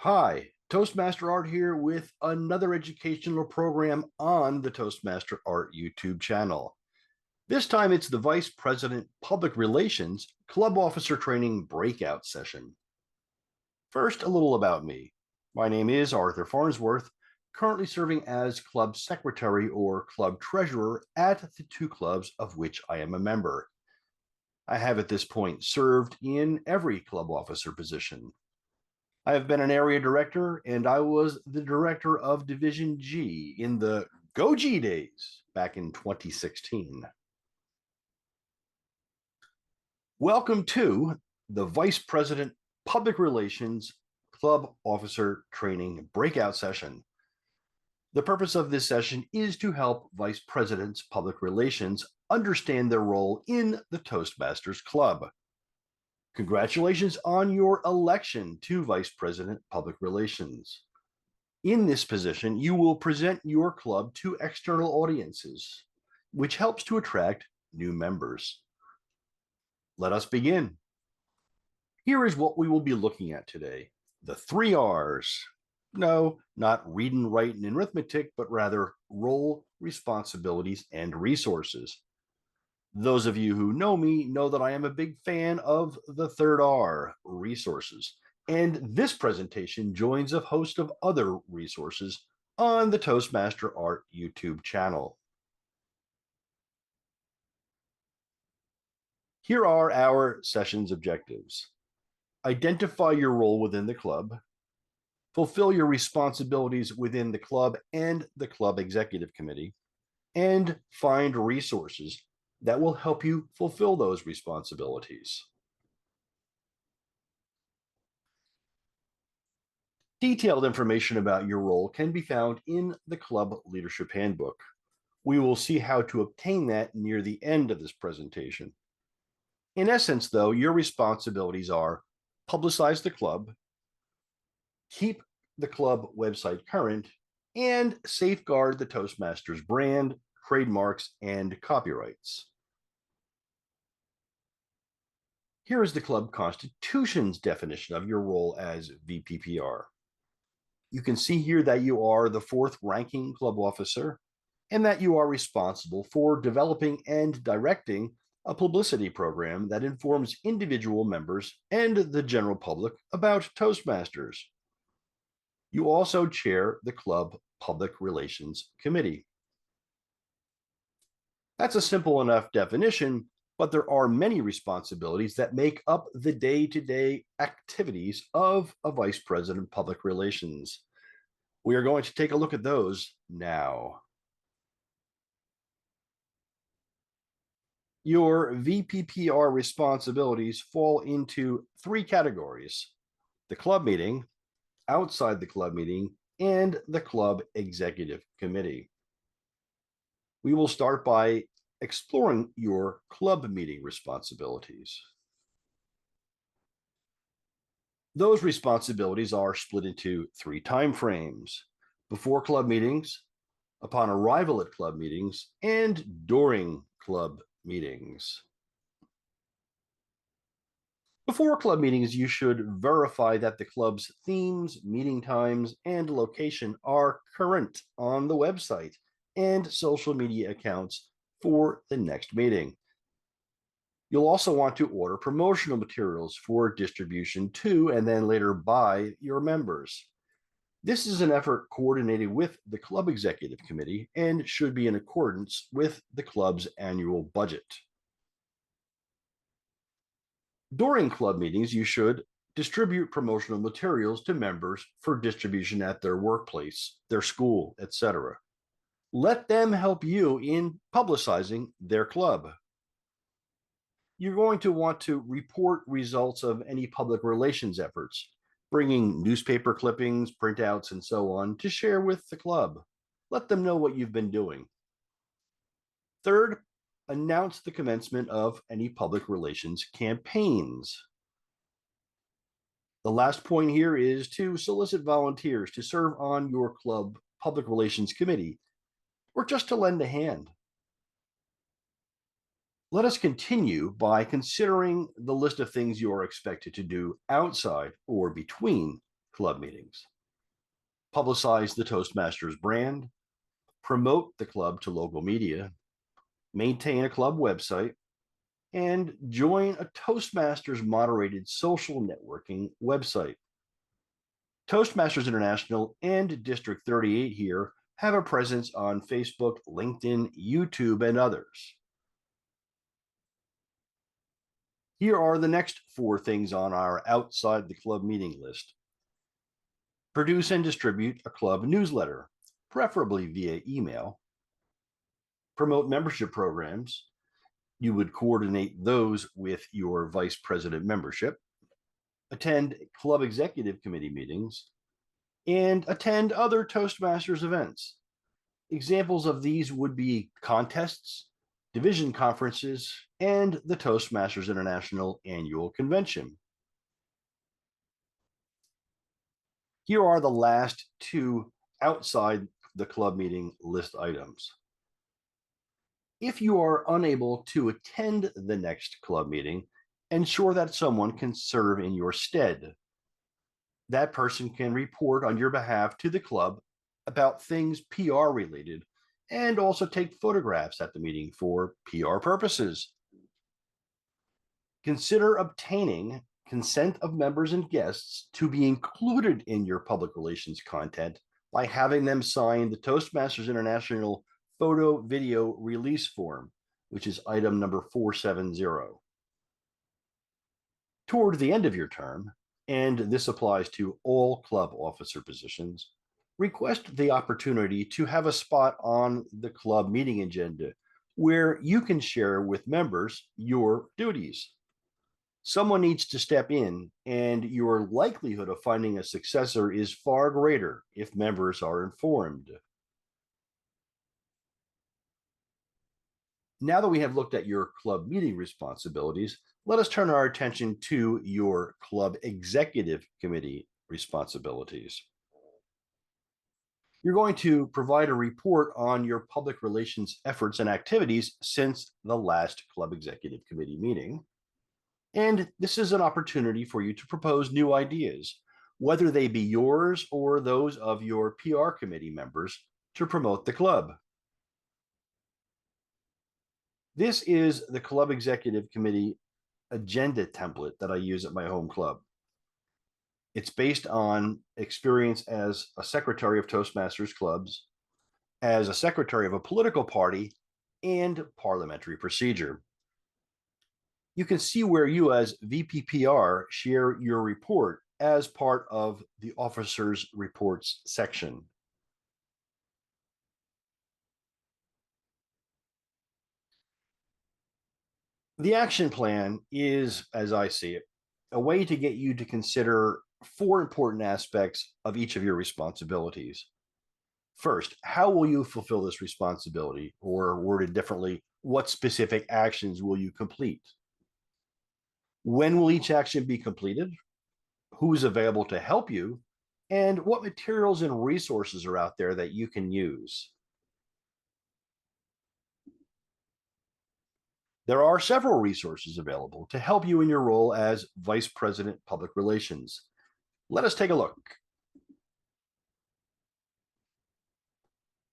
Hi, Toastmaster Art here with another educational program on the Toastmaster Art YouTube channel. This time it's the Vice President Public Relations Club Officer Training Breakout Session. First, a little about me. My name is Arthur Farnsworth, currently serving as Club Secretary or Club Treasurer at the two clubs of which I am a member. I have at this point served in every club officer position. I have been an area director, and I was the director of Division G in the Go G days back in 2016. Welcome to the Vice President Public Relations Club Officer Training Breakout Session. The purpose of this session is to help Vice Presidents Public Relations understand their role in the Toastmasters Club. Congratulations on your election to Vice President Public Relations. In this position, you will present your club to external audiences, which helps to attract new members. Let us begin. Here is what we will be looking at today. The 3 R's. No, not reading, writing, and arithmetic, but rather role, responsibilities, and resources. Those of you who know me know that I am a big fan of the third R, resources. And this presentation joins a host of other resources on the Toastmaster Art YouTube channel. Here are our session's objectives. Identify your role within the club, fulfill your responsibilities within the club and the club executive committee, and find resources that will help you fulfill those responsibilities. Detailed information about your role can be found in the Club Leadership Handbook. We will see how to obtain that near the end of this presentation. In essence, though, your responsibilities are publicize the club, keep the club website current, and safeguard the Toastmasters brand, trademarks, and copyrights. Here is the club constitution's definition of your role as VPPR. You can see here that you are the 4th ranking club officer and that you are responsible for developing and directing a publicity program that informs individual members and the general public about Toastmasters. You also chair the club Public Relations Committee. That's a simple enough definition, but there are many responsibilities that make up the day-to-day activities of a vice president of public relations. We are going to take a look at those now. Your VPPR responsibilities fall into 3 categories: the club meeting, outside the club meeting, and the club executive committee. We will start by exploring your club meeting responsibilities. Those responsibilities are split into 3 time frames: before club meetings, upon arrival at club meetings, and during club meetings. Before club meetings, you should verify that the club's themes, meeting times, and location are current on the website and social media accounts for the next meeting. You'll also want to order promotional materials for distribution to and then later by your members. This is an effort coordinated with the club executive committee and should be in accordance with the club's annual budget. During club meetings, you should distribute promotional materials to members for distribution at their workplace, their school, etc. Let them help you in publicizing their club. You're going to want to report results of any public relations efforts, bringing newspaper clippings, printouts, and so on to share with the club. Let them know what you've been doing. Third, announce the commencement of any public relations campaigns. The last point here is to solicit volunteers to serve on your club public relations committee or just to lend a hand. Let us continue by considering the list of things you are expected to do outside or between club meetings. Publicize the Toastmasters brand, promote the club to local media, maintain a club website, and join a Toastmasters moderated social networking website. Toastmasters International and District 38 here have a presence on Facebook, LinkedIn, YouTube, and others. Here are the next 4 things on our outside the club meeting list. Produce and distribute a club newsletter, preferably via email. Promote membership programs. You would coordinate those with your vice president membership. Attend club executive committee meetings, and attend other Toastmasters events. Examples of these would be contests, division conferences, and the Toastmasters International Annual Convention. Here are the last 2 outside the club meeting list items. If you are unable to attend the next club meeting, ensure that someone can serve in your stead. That person can report on your behalf to the club about things PR related and also take photographs at the meeting for PR purposes. Consider obtaining consent of members and guests to be included in your public relations content by having them sign the Toastmasters International Photo Video Release Form, which is item number 470. Toward the end of your term, and this applies to all club officer positions, request the opportunity to have a spot on the club meeting agenda where you can share with members your duties. Someone needs to step in, and your likelihood of finding a successor is far greater if members are informed. Now that we have looked at your club meeting responsibilities, let us turn our attention to your club executive committee responsibilities. You're going to provide a report on your public relations efforts and activities since the last club executive committee meeting. And this is an opportunity for you to propose new ideas, whether they be yours or those of your PR committee members, to promote the club. This is the club executive committee agenda template that I use at my home club. It's based on experience as a secretary of Toastmasters clubs, as a secretary of a political party, and parliamentary procedure. You can see where you as VPPR share your report as part of the officers' reports section. The action plan is, as I see it, a way to get you to consider 4 important aspects of each of your responsibilities. First, how will you fulfill this responsibility? Or worded differently, what specific actions will you complete? When will each action be completed? Who's available to help you? And what materials and resources are out there that you can use? There are several resources available to help you in your role as Vice President Public Relations. Let us take a look.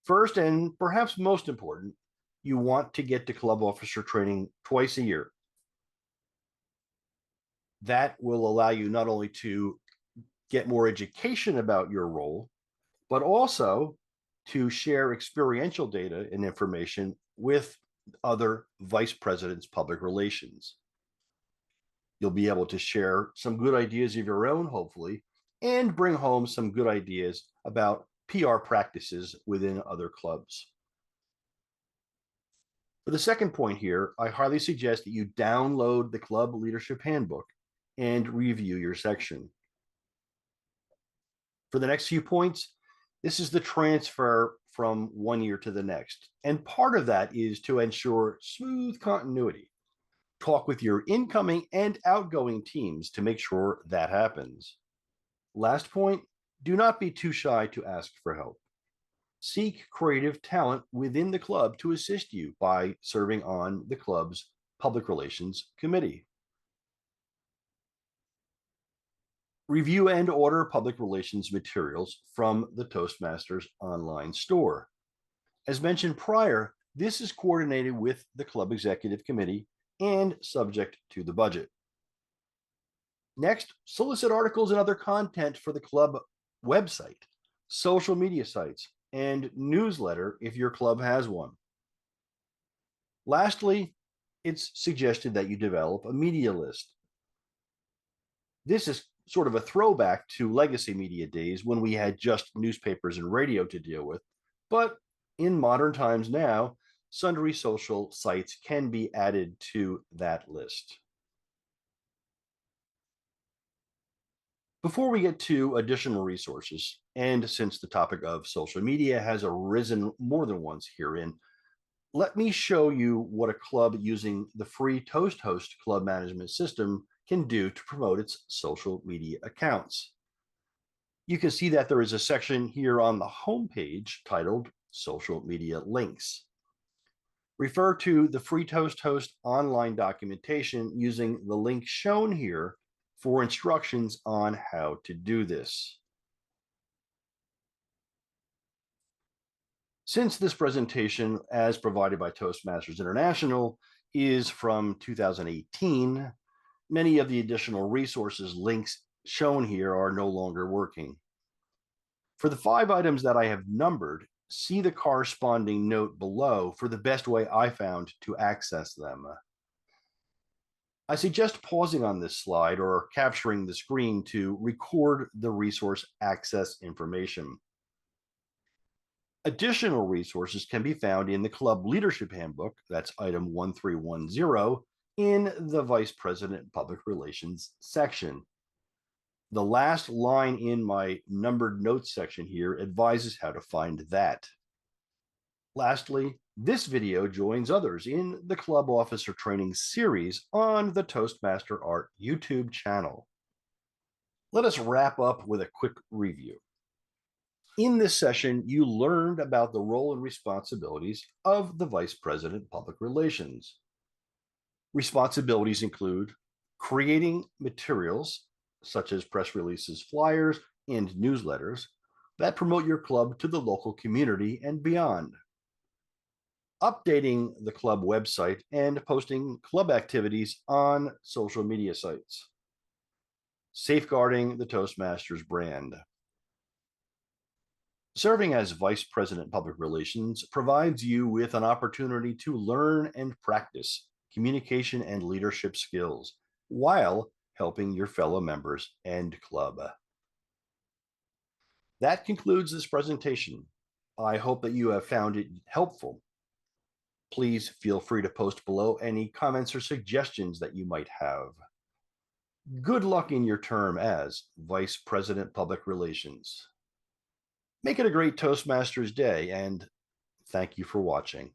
First, and perhaps most important, you want to get to club officer training twice a year. That will allow you not only to get more education about your role, but also to share experiential data and information with other vice presidents' public relations. You'll be able to share some good ideas of your own, hopefully, and bring home some good ideas about PR practices within other clubs. For the second point here, I highly suggest that you download the Club Leadership Handbook and review your section. For the next few points, this is the transfer from one year to the next. And part of that is to ensure smooth continuity. Talk with your incoming and outgoing teams to make sure that happens. Last point, do not be too shy to ask for help. Seek creative talent within the club to assist you by serving on the club's public relations committee. Review and order public relations materials from the Toastmasters online store. As mentioned prior, this is coordinated with the club executive committee and subject to the budget. Next, solicit articles and other content for the club website, social media sites, and newsletter if your club has one. Lastly, it's suggested that you develop a media list. This is sort of a throwback to legacy media days when we had just newspapers and radio to deal with. But in modern times now, sundry social sites can be added to that list. Before we get to additional resources, and since the topic of social media has arisen more than once herein, let me show you what a club using the FreeToastHost club management system can do to promote its social media accounts. You can see that there is a section here on the homepage titled Social Media Links. Refer to the FreeToastHost online documentation using the link shown here for instructions on how to do this. Since this presentation, as provided by Toastmasters International, is from 2018, many of the additional resources links shown here are no longer working. For the 5 items that I have numbered, see the corresponding note below for the best way I found to access them. I suggest pausing on this slide or capturing the screen to record the resource access information. Additional resources can be found in the Club Leadership Handbook, that's item 1310, in the Vice President Public Relations section. The last line in my numbered notes section here advises how to find that. Lastly, this video joins others in the Club Officer Training series on the Toastmaster Art YouTube channel. Let us wrap up with a quick review. In this session, you learned about the role and responsibilities of the Vice President Public Relations. Responsibilities include creating materials such as press releases, flyers, and newsletters that promote your club to the local community and beyond. Updating the club website and posting club activities on social media sites. Safeguarding the Toastmasters brand. Serving as Vice President Public Relations provides you with an opportunity to learn and practice communication and leadership skills while helping your fellow members and club. That concludes this presentation. I hope that you have found it helpful. Please feel free to post below any comments or suggestions that you might have. Good luck in your term as Vice President Public Relations. Make it a great Toastmasters day, and thank you for watching.